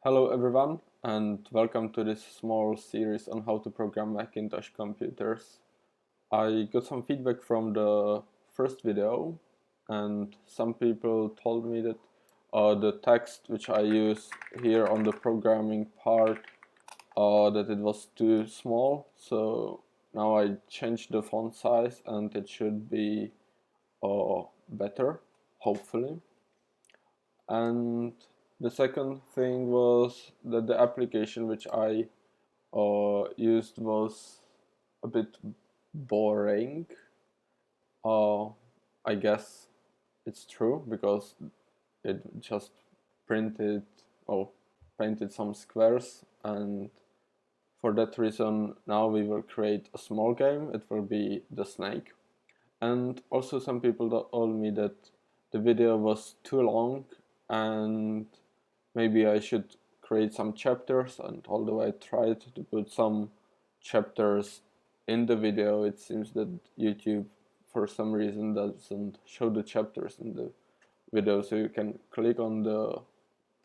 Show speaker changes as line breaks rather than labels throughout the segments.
Hello everyone, and welcome to this small series on how to program Macintosh computers. I got some feedback from the first video, and some people told me that the text which I use here on the programming part, that it was too small, so now I changed the font size and it should be better, hopefully. And the second thing was that the application which I used was a bit boring. Uh, I guess it's true because it just printed or painted some squares, and for that reason now we will create a small game. It will be the snake. And also some people told me that the video was too long and maybe I should create some chapters, and although I tried to put some chapters in the video, it seems that YouTube for some reason doesn't show the chapters in the video, so you can click on the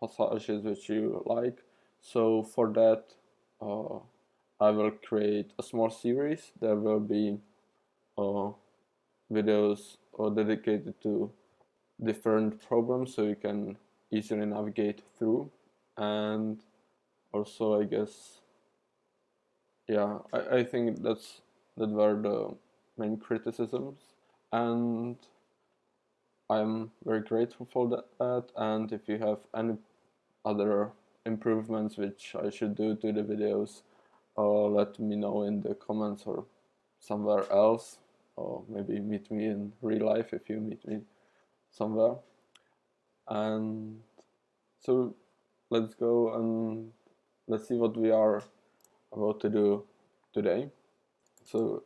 passages which you like. So for that uh, I will create a small series. There will be uh, videos dedicated to different problems so you can easily navigate through. And also I guess, yeah, I think that were the main criticisms, and I'm very grateful for that. And if you have any other improvements which I should do to the videos, let me know in the comments or somewhere else, or maybe meet me in real life if you meet me somewhere. And so let's go and let's see what we are about to do today. So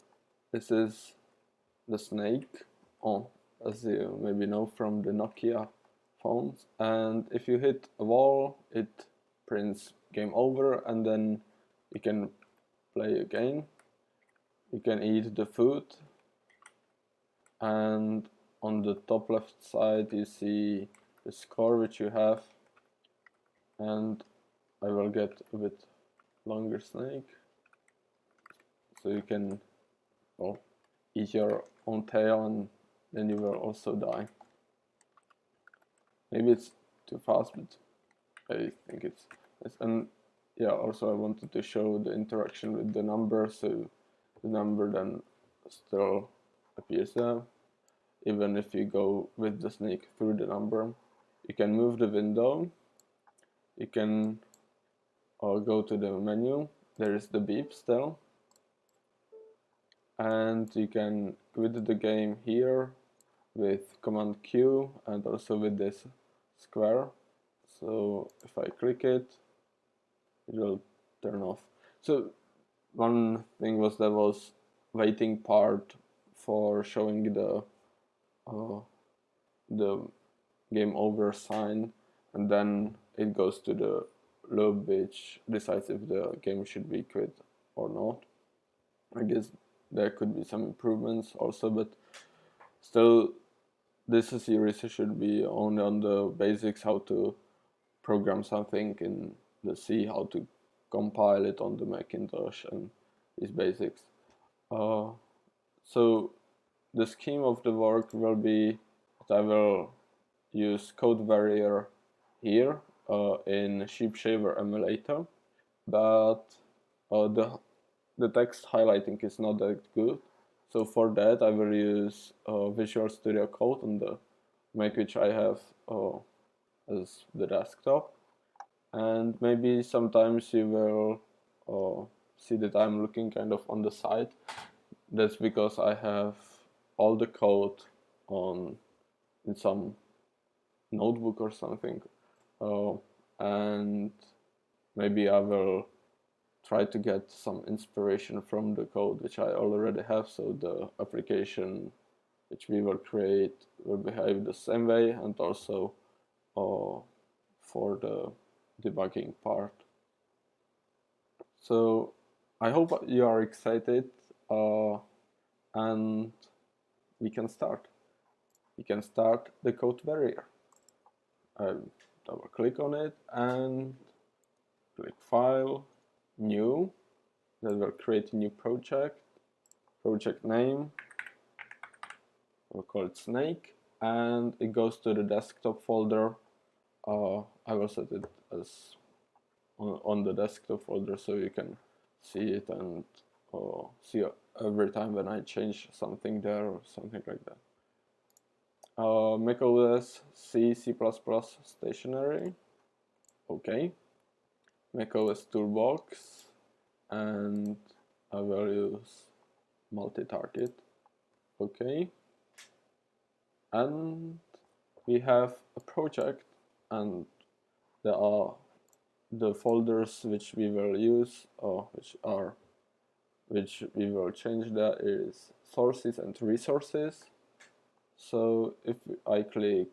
this is the snake, oh, as you maybe know from the Nokia phones, and if you hit a wall it prints game over, and then you can play again. You can eat the food, and on the top left side you see the score which you have, and I will get a bit longer snake so you can, well, eat your own tail and then you will also die. Maybe it's too fast, but I think it's and yeah, also I wanted to show the interaction with the number, so the number then still appears there even if you go with the snake through the number. You can move the window, you can go to the menu, there is the beep still, and you can quit the game here with command Q and also with this square. So if I click it, it will turn off. So one thing was there was waiting part for showing the game over sign, and then it goes to the loop which decides if the game should be quit or not. I guess there could be some improvements also, but still this series should be only on the basics, how to program something in the C, how to compile it on the Macintosh, and these basics. So the scheme of the work will be that I will use CodeWarrior here in SheepShaver emulator, but the text highlighting is not that good. So for that I will use Visual Studio Code on the Mac which I have as the desktop. And maybe sometimes you will see that I'm looking kind of on the side. That's because I have all the code on in some notebook or something, and maybe I will try to get some inspiration from the code which I already have, so the application which we will create will behave the same way, and also for the debugging part. So I hope you are excited, and we can start. We can start the CodeWarrior. I double click on it, and click File, New, that will create a new project name, we'll call it Snake, and it goes to the desktop folder. I will set it as on the desktop folder so you can see it and see every time when I change something there or something like that. macOS C, C++ stationery, okay. macOS toolbox, and I will use multi-target, okay. And we have a project, and there are the folders which we will use, or which we will change. There is sources and resources. So if I click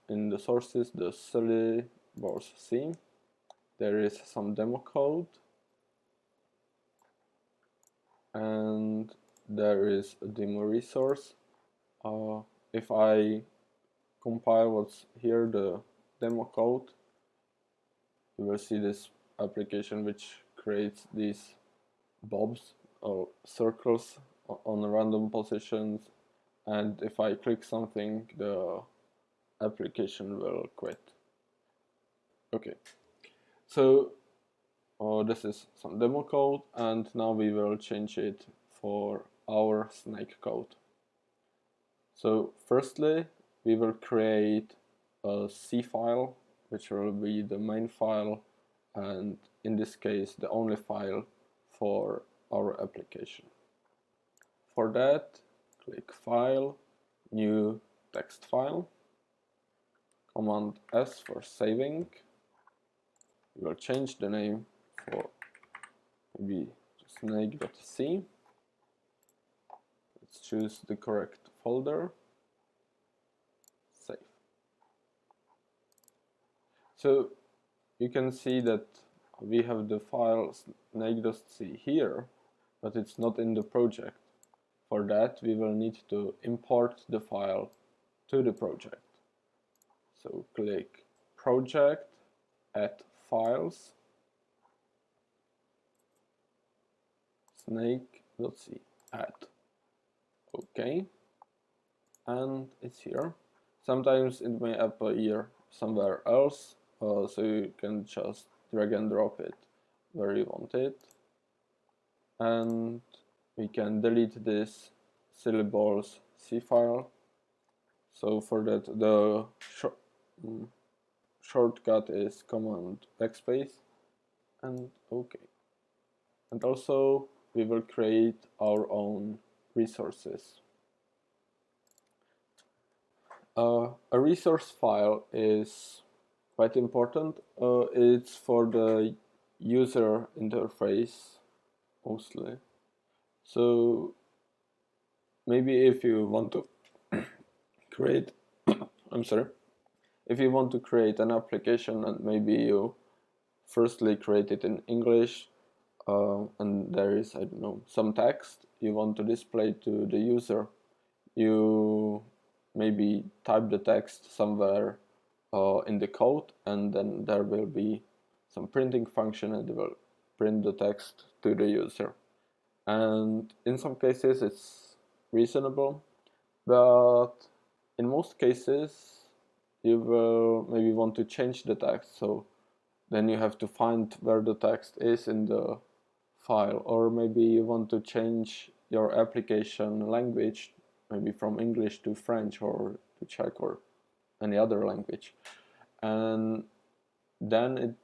in the sources, the syllabus C, there is some demo code, and there is a demo resource. If I compile what's here, the demo code, you will see this application which creates these bobs or circles on random positions, and if I click something, the application will quit. Okay, so this is some demo code, and now we will change it for our Snake code. So firstly, we will create a C file, which will be the main file, and in this case the only file for our application. For that, click File, New Text File, Command S for saving. We will change the name for maybe snake.c. Let's choose the correct folder. Save. So you can see that we have the file snake.c here, but it's not in the project. For that, we will need to import the file to the project. So click Project, Add Files, snake.c, add. Okay, and it's here. Sometimes it may appear somewhere else, so you can just drag and drop it where you want it. And we can delete this syllables C file. So for that, the shortcut is Command backspace, and OK. And also we will create our own resources. A resource file is quite important. It's for the user interface mostly. So maybe if you want to create if you want to create an application, and maybe you firstly create it in English, and there is, I don't know, some text you want to display to the user, you maybe type the text somewhere in the code, and then there will be some printing function, and it will print the text to the user. And in some cases it's reasonable, but in most cases you will maybe want to change the text, so then you have to find where the text is in the file, or maybe you want to change your application language, maybe from English to French or to Czech or any other language, and then it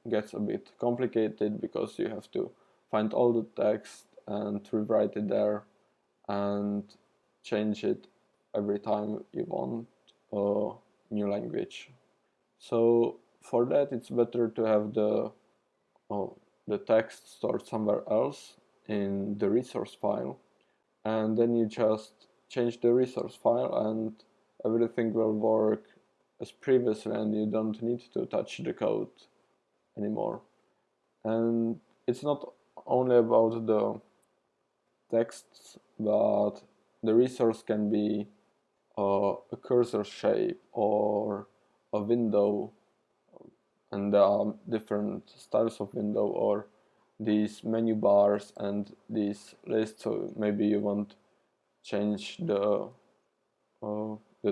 gets a bit complicated because you have to find all the text and rewrite it there and change it every time you want a new language. So for that, it's better to have the text stored somewhere else in the resource file, and then you just change the resource file and everything will work as previously, and you don't need to touch the code anymore. And it's not only about the texts, but the resource can be a cursor shape or a window, and there are different styles of window, or these menu bars and these lists. So maybe you want to change the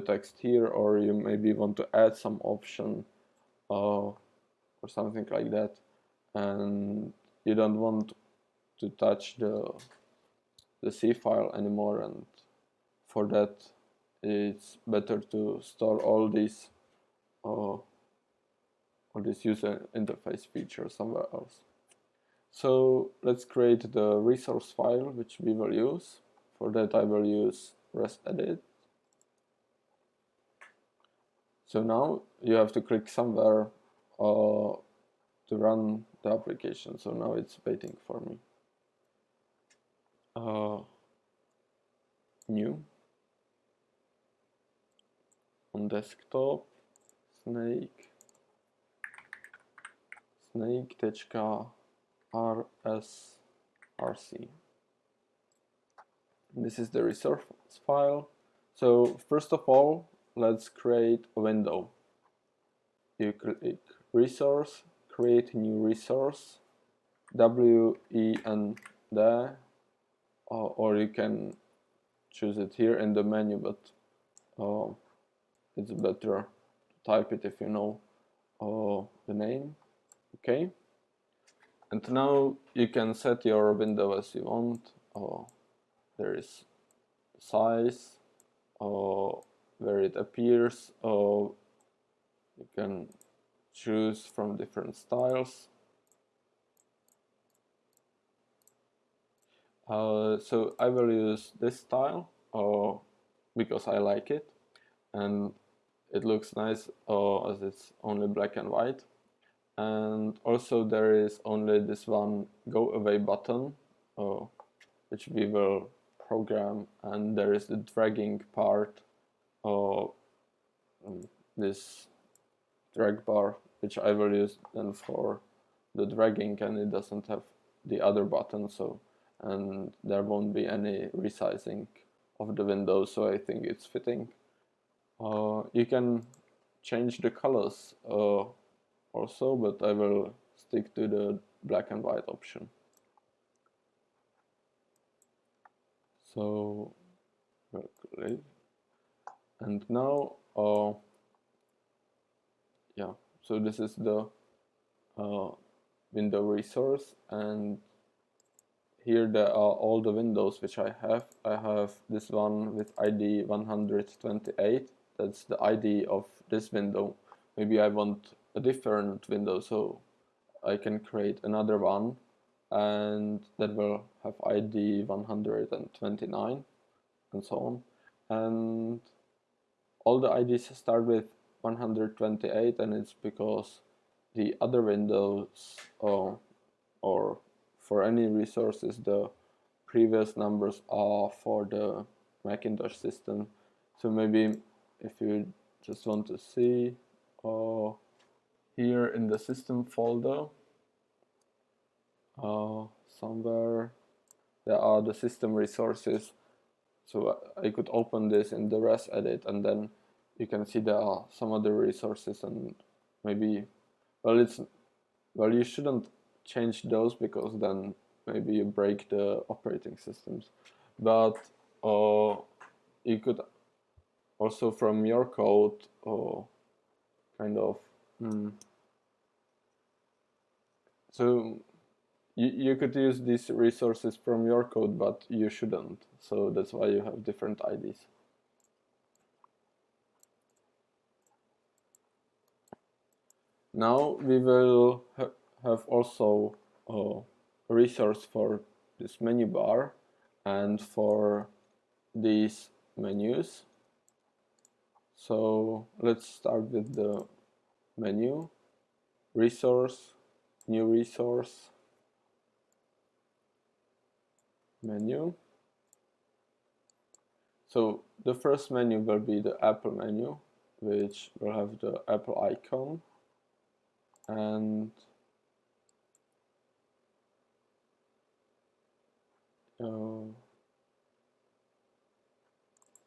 text here, or you maybe want to add some option or something like that, and you don't want to touch the C file anymore, and for that it's better to store all these user interface features somewhere else. So let's create the resource file which we will use. For that I will use ResEdit. So now you have to click somewhere to run the application. So now it's waiting for me. New on desktop, snake.rsrc. This is the resource file. So first of all, let's create a window. You click resource, create new resource, WEND, or you can choose it here in the menu, but it's better to type it if you know the name. Okay, and now you can set your window as you want. There is size, where it appears, you can choose from different styles. So I will use this style because I like it and it looks nice as it's only black and white. And also there is only this one go away button which we will program, and there is the dragging part, this drag bar, which I will use then for the dragging, and it doesn't have the other button, so and there won't be any resizing of the window, so I think it's fitting. You can change the colors also, but I will stick to the black and white option. So we'll click, and now yeah, so this is the window resource, and here there are all the windows which I have. I have this one with ID 128, that's the ID of this window. Maybe I want a different window, so I can create another one, and that will have ID 129 and so on. And all the IDs start with 128, and it's because the other windows or for any resources, the previous numbers are for the Macintosh system. So maybe if you just want to see here in the system folder, somewhere there are the system resources. So I could open this in the ResEdit, and then you can see there are some other resources, and maybe, well, you shouldn't change those because then maybe you break the operating systems. But you could also from your code kind of so you could use these resources from your code, but you shouldn't. So that's why you have different IDs. Now we will have also a resource for this menu bar and for these menus. So let's start with the menu, resource, new resource, menu. So the first menu will be the Apple menu, which will have the Apple icon, and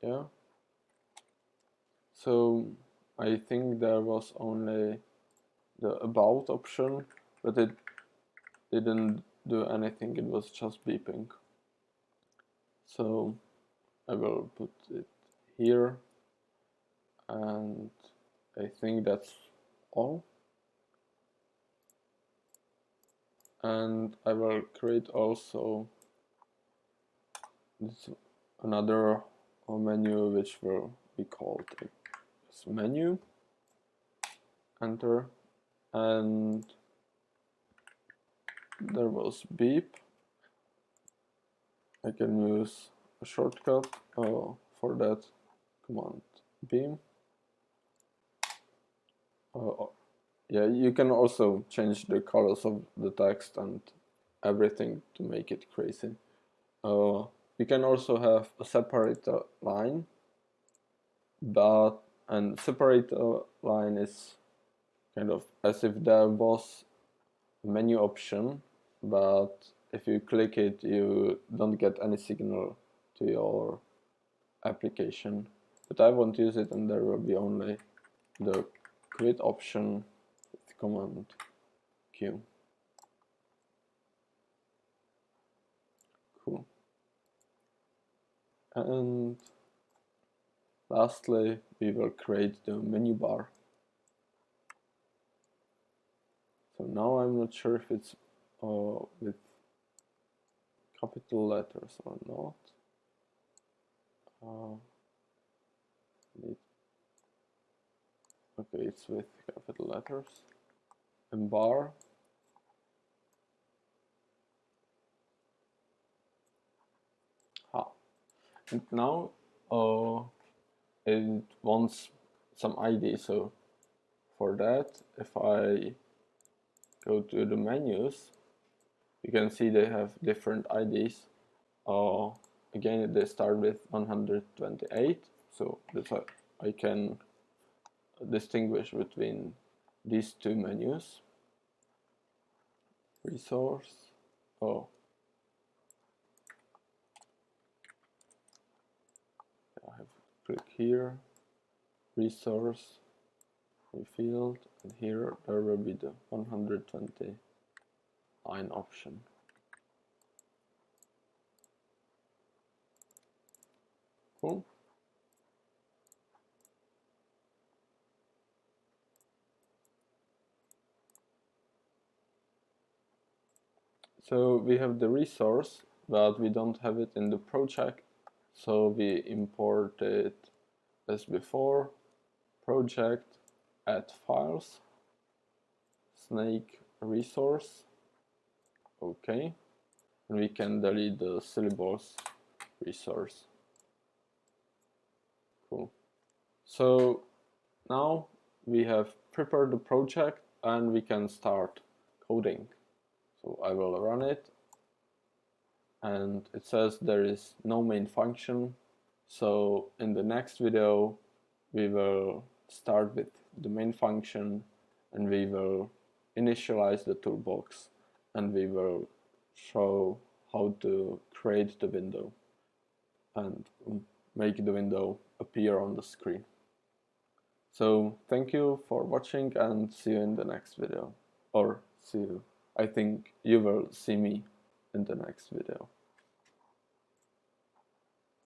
yeah, so I think there was only the about option, but it didn't do anything, it was just beeping. So I will put it here, and I think that's all. And I will create also this another menu which will be called this menu. Enter, and there was beep. I can use a shortcut for that, command beam. Yeah, you can also change the colors of the text and everything to make it crazy. You can also have a separate line, and separate line is kind of as if there was a menu option, but if you click it, you don't get any signal to your application. But I won't use it, and there will be only the quit option with command Q. Cool. And lastly, we will create the menu bar. So now I'm not sure if it's with capital letters or not. Okay, it's with capital letters. MBAR. And now it wants some ID. So for that, if I go to the menus, you can see they have different IDs. Again, they start with 128, so that's why I can distinguish between these two menus. Resource, I have click here, resource, field, and here there will be the 129 option. Cool. So we have the resource, but we don't have it in the project. So we import it as before, project, add files, snake resource, okay. And we can delete the syllables resource. Cool. So now we have prepared the project and we can start coding. So I will run it, and it says there is no main function. So in the next video we will start with the main function, and we will initialize the toolbox, and we will show how to create the window and make the window appear on the screen. So thank you for watching, and see you in the next video. Or see you. I think you will see me in the next video.